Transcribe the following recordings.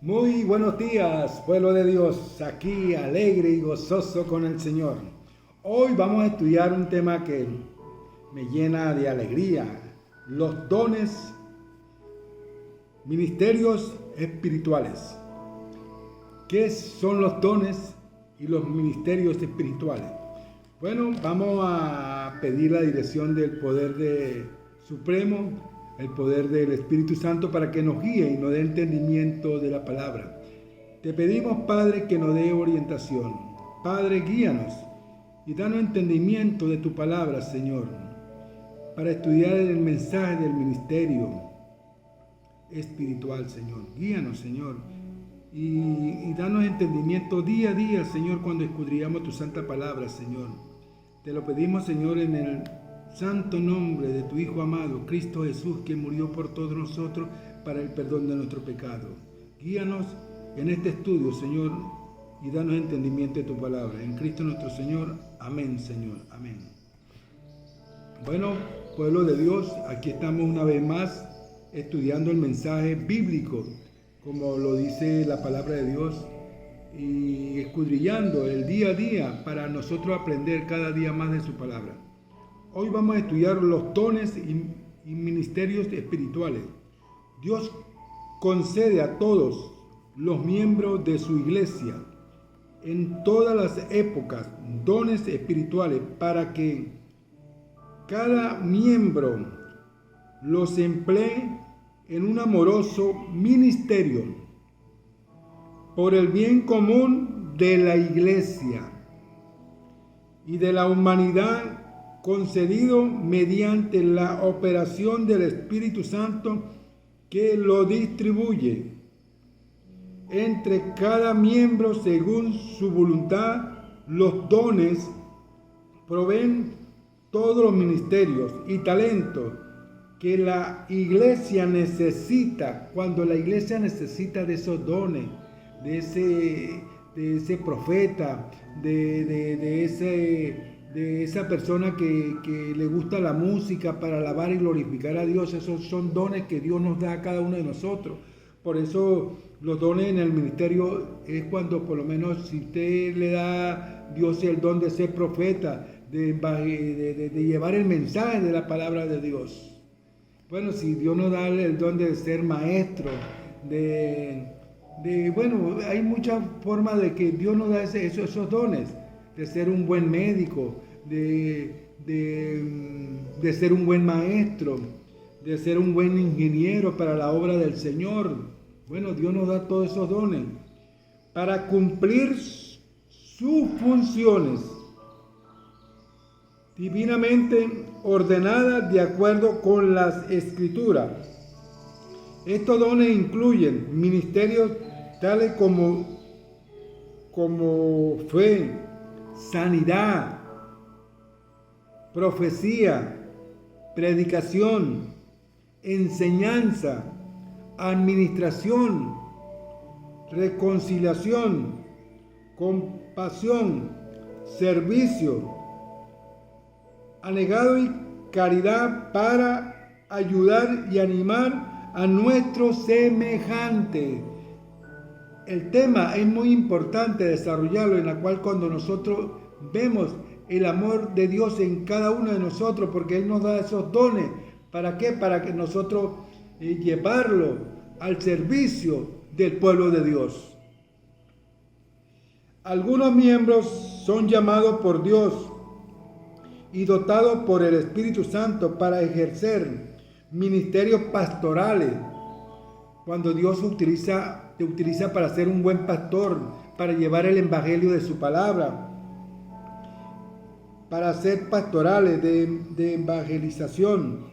Muy buenos días, pueblo de Dios, aquí alegre y gozoso con el Señor. Hoy vamos a estudiar un tema que me llena de alegría, los dones, ministerios espirituales. ¿Qué son los dones y los ministerios espirituales? Bueno, vamos a pedir la dirección del poder supremo, el poder del Espíritu Santo para que nos guíe y nos dé entendimiento de la palabra. Te pedimos, Padre, que nos dé orientación. Padre, guíanos y danos entendimiento de tu palabra, Señor, para estudiar el mensaje del ministerio espiritual, Señor. Guíanos, Señor, y danos entendimiento día a día, Señor, cuando escudriñamos tu santa palabra, Señor. Te lo pedimos, Señor, en el santo nombre de tu Hijo amado, Cristo Jesús, que murió por todos nosotros para el perdón de nuestro pecado. Guíanos en este estudio, Señor, y danos entendimiento de tu palabra. En Cristo nuestro Señor. Amén, Señor. Amén. Bueno, pueblo de Dios, aquí estamos una vez más estudiando el mensaje bíblico, como lo dice la palabra de Dios, y escudriñando el día a día para nosotros aprender cada día más de su palabra. Hoy vamos a estudiar los dones y ministerios espirituales. Dios concede a todos los miembros de su iglesia en todas las épocas dones espirituales para que cada miembro los emplee en un amoroso ministerio por el bien común de la iglesia y de la humanidad, concedido mediante la operación del Espíritu Santo que lo distribuye entre cada miembro según su voluntad. Los dones proveen todos los ministerios y talentos que la iglesia necesita. Cuando la iglesia necesita de esos dones, de ese profeta, de esa persona que le gusta la música para alabar y glorificar a Dios, esos son dones que Dios nos da a cada uno de nosotros. Por eso los dones en el ministerio es cuando, por lo menos, si usted le da a Dios el don de ser profeta, de llevar el mensaje de la palabra de Dios. Bueno, si Dios nos da el don de ser maestro, bueno, hay muchas formas de que Dios nos da esos dones, de ser un buen médico, de ser un buen maestro, de ser un buen ingeniero para la obra del Señor. Bueno, Dios nos da todos esos dones para cumplir sus funciones divinamente ordenadas de acuerdo con las Escrituras. Estos dones incluyen ministerios tales como fe, sanidad, profecía, predicación, enseñanza, administración, reconciliación, compasión, servicio, anegado y caridad para ayudar y animar a nuestros semejantes. El tema es muy importante desarrollarlo, en la cual cuando nosotros vemos el amor de Dios en cada uno de nosotros, porque Él nos da esos dones. ¿Para qué? Para que nosotros llevarlo al servicio del pueblo de Dios. Algunos miembros son llamados por Dios y dotados por el Espíritu Santo para ejercer ministerios pastorales. Cuando Dios te utiliza para ser un buen pastor, para llevar el evangelio de su palabra, para ser pastorales de evangelización,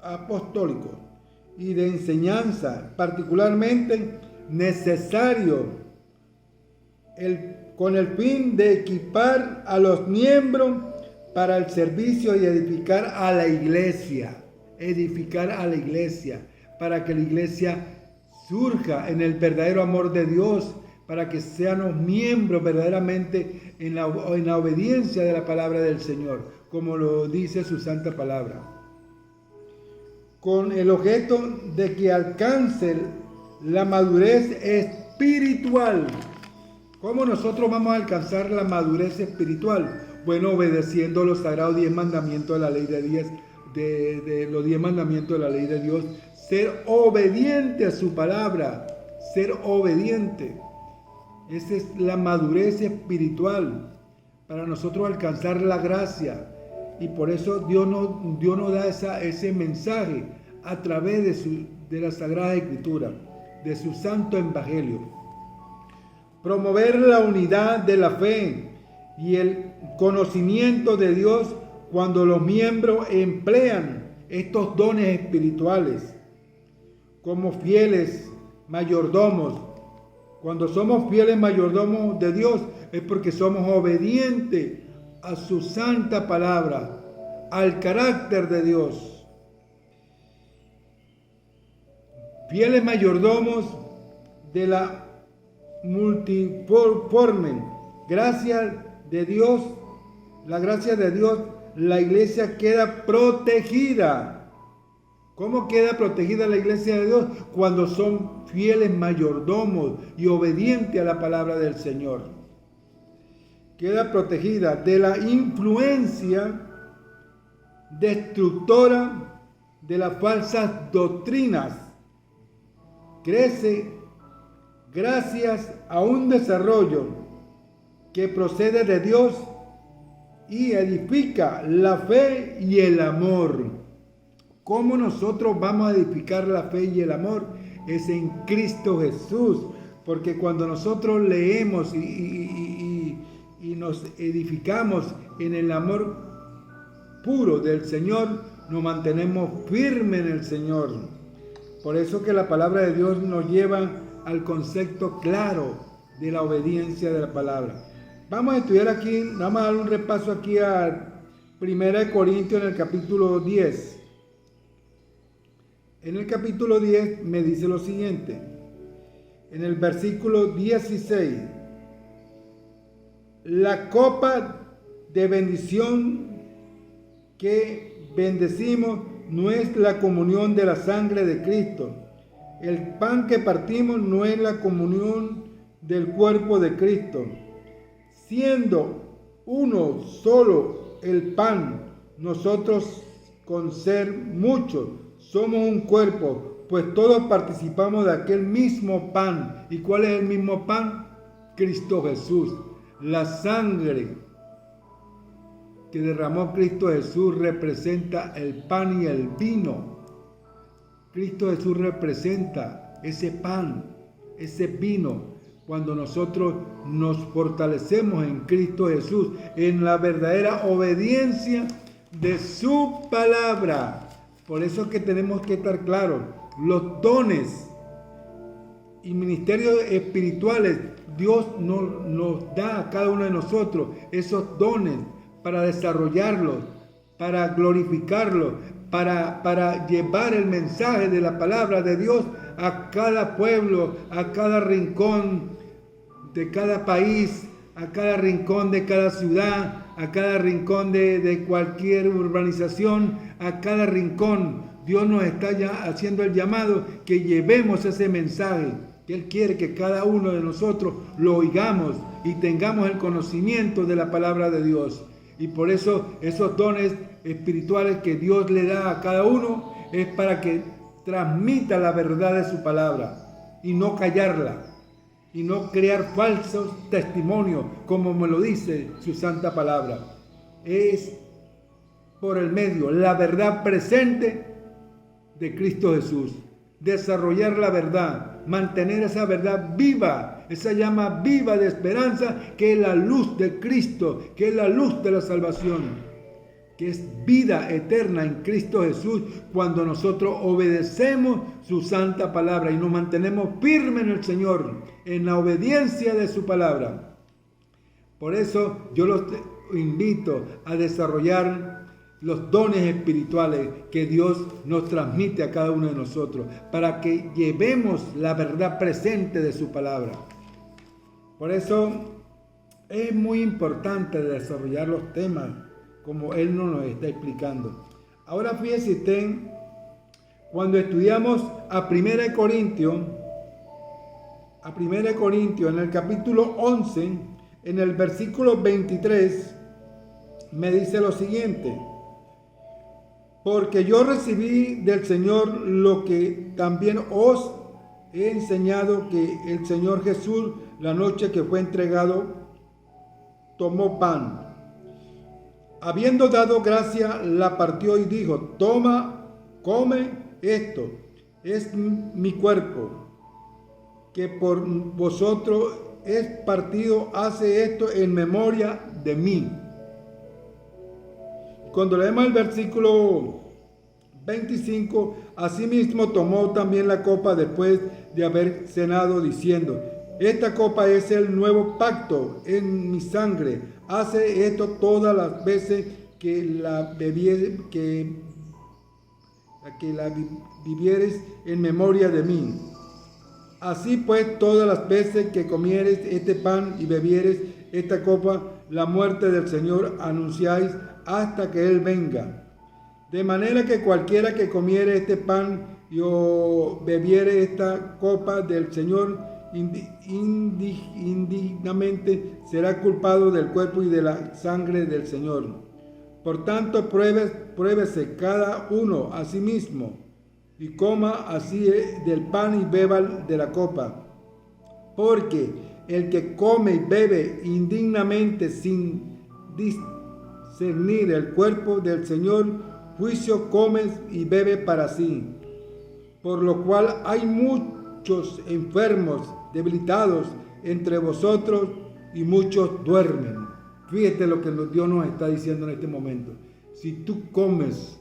apostólico y de enseñanza, particularmente necesario con el fin de equipar a los miembros para el servicio y edificar a la iglesia, para que la iglesia surja en el verdadero amor de Dios, para que seamos miembros verdaderamente en la obediencia de la palabra del Señor, como lo dice su santa palabra. con el objeto de que alcance la madurez espiritual. ¿Cómo nosotros vamos a alcanzar la madurez espiritual? Bueno, obedeciendo los sagrados 10 mandamientos de la ley de los 10 mandamientos de la ley de Dios. Ser obediente a su palabra, ser obediente. Esa es la madurez espiritual para nosotros alcanzar la gracia. Y por eso Dios nos da ese mensaje a través de la Sagrada Escritura, de su Santo Evangelio. Promover la unidad de la fe y el conocimiento de Dios cuando los miembros emplean estos dones espirituales como fieles mayordomos. Cuando somos fieles mayordomos de Dios es porque somos obedientes a su santa palabra, al carácter de Dios. Fieles mayordomos de la multiforme gracia de Dios, la gracia de Dios, la iglesia queda protegida. ¿Cómo queda protegida la iglesia de Dios? Cuando son fieles mayordomos y obedientes a la palabra del Señor. Queda protegida de la influencia destructora de las falsas doctrinas. Crece gracias a un desarrollo que procede de Dios y edifica la fe y el amor. ¿Cómo nosotros vamos a edificar la fe y el amor? Es en Cristo Jesús, porque cuando nosotros leemos y nos edificamos en el amor puro del Señor, nos mantenemos firmes en el Señor. Por eso que la palabra de Dios nos lleva al concepto claro de la obediencia de la palabra. Vamos a estudiar aquí, vamos a dar un repaso aquí a 1 Corintios en el capítulo 10. En el capítulo 10 me dice lo siguiente, en el versículo 16, la copa de bendición que bendecimos no es la comunión de la sangre de Cristo. El pan que partimos no es la comunión del cuerpo de Cristo. Siendo uno solo el pan, nosotros con ser muchos somos un cuerpo, pues todos participamos de aquel mismo pan. ¿Y cuál es el mismo pan? Cristo Jesús. La sangre que derramó Cristo Jesús representa el pan y el vino. Cristo Jesús representa ese pan, ese vino. Cuando nosotros nos fortalecemos en Cristo Jesús, en la verdadera obediencia de su palabra. Por eso que tenemos que estar claros, los dones y ministerios espirituales, Dios nos da a cada uno de nosotros esos dones para desarrollarlos, para glorificarlos, para llevar el mensaje de la palabra de Dios a cada pueblo, a cada rincón de cada país, a cada rincón de cada ciudad, a cada rincón de cualquier urbanización, a cada rincón. Dios nos está ya haciendo el llamado que llevemos ese mensaje, que Él quiere que cada uno de nosotros lo oigamos y tengamos el conocimiento de la palabra de Dios. Y por eso esos dones espirituales que Dios le da a cada uno es para que transmita la verdad de su palabra y no callarla y no crear falsos testimonios, como me lo dice su santa palabra. Es por el medio, la verdad presente de Cristo Jesús. Desarrollar la verdad, mantener esa verdad viva, esa llama viva de esperanza que es la luz de Cristo, que es la luz de la salvación, que es vida eterna en Cristo Jesús cuando nosotros obedecemos su santa palabra y nos mantenemos firmes en el Señor, en la obediencia de su palabra. Por eso yo los invito a desarrollar los dones espirituales que Dios nos transmite a cada uno de nosotros, para que llevemos la verdad presente de su palabra. Por eso es muy importante desarrollar los temas como Él nos está explicando. Ahora fíjense usted, cuando estudiamos a 1 Corintios, a 1 Corintios, en el capítulo 11, en el versículo 23, me dice lo siguiente: porque yo recibí del Señor lo que también os he enseñado, que el Señor Jesús, la noche que fue entregado, tomó pan. Habiendo dado gracia, la partió y dijo: toma, come, esto es mi cuerpo, que por vosotros es partido, hace esto en memoria de mí. Cuando leemos el versículo 25, asimismo tomó también la copa después de haber cenado, diciendo: esta copa es el nuevo pacto en mi sangre. Hace esto todas las veces que la vivieres en memoria de mí. Así pues, todas las veces que comieres este pan y bebieres esta copa, la muerte del Señor anunciáis hasta que Él venga. De manera que cualquiera que comiere este pan o bebiere esta copa del Señor indignamente será culpado del cuerpo y de la sangre del Señor. Por tanto, pruébese cada uno a sí mismo, y coma así del pan y beba de la copa. Porque el que come y bebe indignamente sin discernir el cuerpo del Señor, juicio come y bebe para sí. Por lo cual hay muchos enfermos, debilitados entre vosotros, y muchos duermen. Fíjate lo que Dios nos está diciendo en este momento. Si tú comes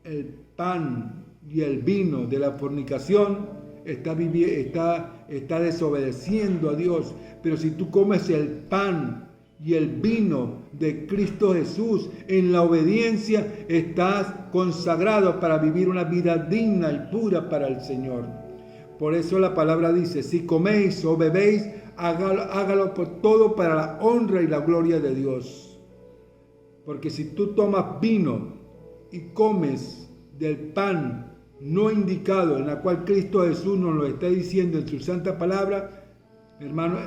el pan y el vino de la fornicación, está desobedeciendo a Dios. Pero si tú comes el pan y el vino de Cristo Jesús en la obediencia, estás consagrado para vivir una vida digna y pura para el Señor. Por eso la palabra dice: si coméis o bebéis, hágalo por todo para la honra y la gloria de Dios. Porque si tú tomas vino y comes del pan no indicado, en la cual Cristo Jesús nos lo está diciendo en su santa palabra, hermano,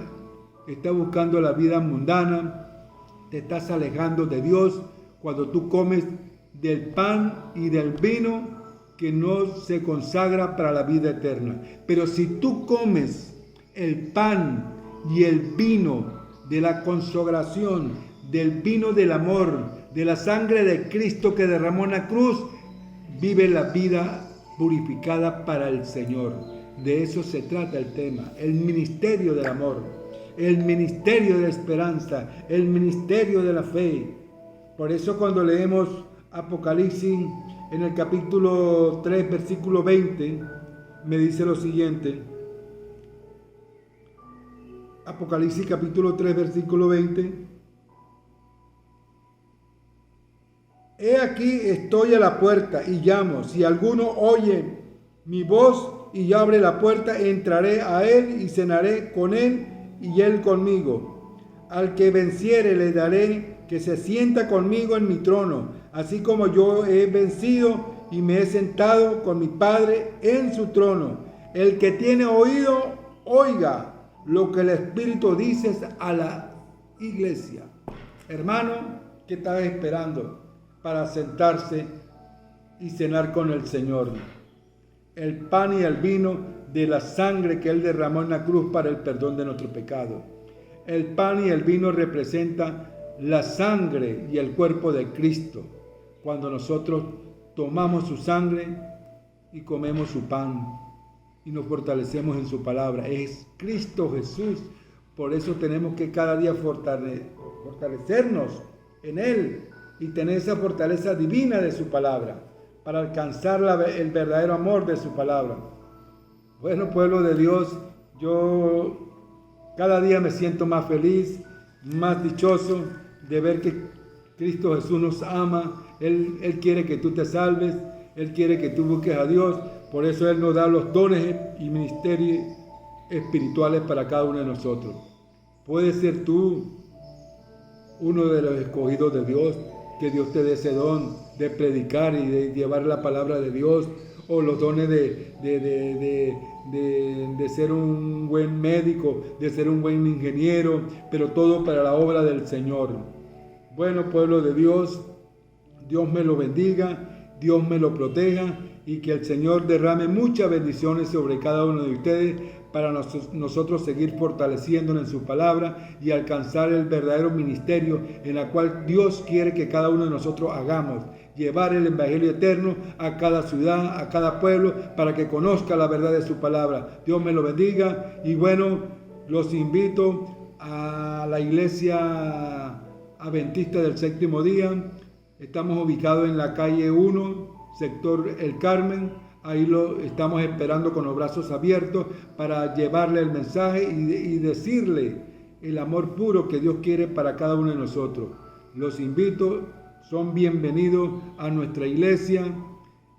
estás buscando la vida mundana, te estás alejando de Dios cuando tú comes del pan y del vino que no se consagra para la vida eterna. Pero si tú comes el pan y el vino de la consagración, del vino del amor, de la sangre de Cristo que derramó en la cruz, vive la vida purificada para el Señor. De eso se trata el tema, el ministerio del amor, el ministerio de la esperanza, el ministerio de la fe. Por eso cuando leemos Apocalipsis en el capítulo 3, versículo 20, me dice lo siguiente. Apocalipsis capítulo 3, versículo 20. He aquí estoy a la puerta y llamo. Si alguno oye mi voz y abre la puerta, entraré a él y cenaré con él y él conmigo. Al que venciere le daré que se sienta conmigo en mi trono, así como yo he vencido y me he sentado con mi Padre en su trono. El que tiene oído, oiga lo que el Espíritu dice a la iglesia. Hermano, ¿qué estás esperando para sentarse y cenar con el Señor? El pan y el vino de la sangre que Él derramó en la cruz para el perdón de nuestro pecado. El pan y el vino representan la sangre y el cuerpo de Cristo. Cuando nosotros tomamos su sangre y comemos su pan y nos fortalecemos en su palabra, es Cristo Jesús. Por eso tenemos que cada día fortalecernos en Él y tener esa fortaleza divina de su palabra para alcanzar el verdadero amor de su palabra. Bueno, pueblo de Dios, yo cada día me siento más feliz, más dichoso de ver que Cristo Jesús nos ama. Él quiere que tú te salves, Él quiere que tú busques a Dios. Por eso Él nos da los dones y ministerios espirituales para cada uno de nosotros. Puedes ser tú uno de los escogidos de Dios, que Dios te dé ese don de predicar y de llevar la palabra de Dios, o los dones de de ser un buen médico, de ser un buen ingeniero, pero todo para la obra del Señor. Bueno, pueblo de Dios, Dios me lo bendiga, Dios me lo proteja y que el Señor derrame muchas bendiciones sobre cada uno de ustedes para nosotros seguir fortaleciéndonos en su palabra y alcanzar el verdadero ministerio en la cual Dios quiere que cada uno de nosotros hagamos. Llevar el evangelio eterno a cada ciudad, a cada pueblo, para que conozca la verdad de su palabra. Dios me lo bendiga y bueno, los invito a la iglesia adventista del séptimo día. Estamos ubicados en la calle 1, sector El Carmen. Ahí lo estamos esperando con los brazos abiertos para llevarle el mensaje y decirle el amor puro que Dios quiere para cada uno de nosotros. Los invito, son bienvenidos a nuestra iglesia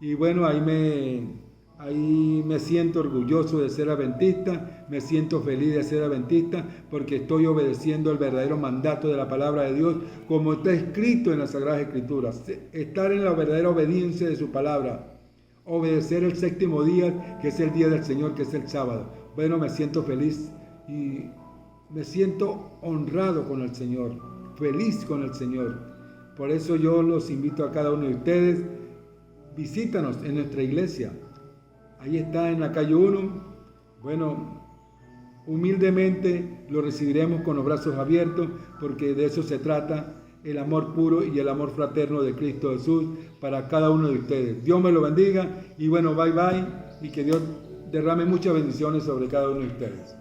y bueno, ahí me siento orgulloso de ser adventista, me siento feliz de ser adventista porque estoy obedeciendo el verdadero mandato de la palabra de Dios como está escrito en las Sagradas Escrituras, estar en la verdadera obediencia de su palabra. Obedecer el séptimo día, que es el día del Señor, que es el sábado. Bueno, me siento feliz y me siento honrado con el Señor, feliz con el Señor. Por eso yo los invito a cada uno de ustedes, visítanos en nuestra iglesia. Ahí está en la calle 1. Bueno, humildemente lo recibiremos con los brazos abiertos, porque de eso se trata. El amor puro y el amor fraterno de Cristo Jesús para cada uno de ustedes. Dios me lo bendiga y bueno, bye bye y que Dios derrame muchas bendiciones sobre cada uno de ustedes.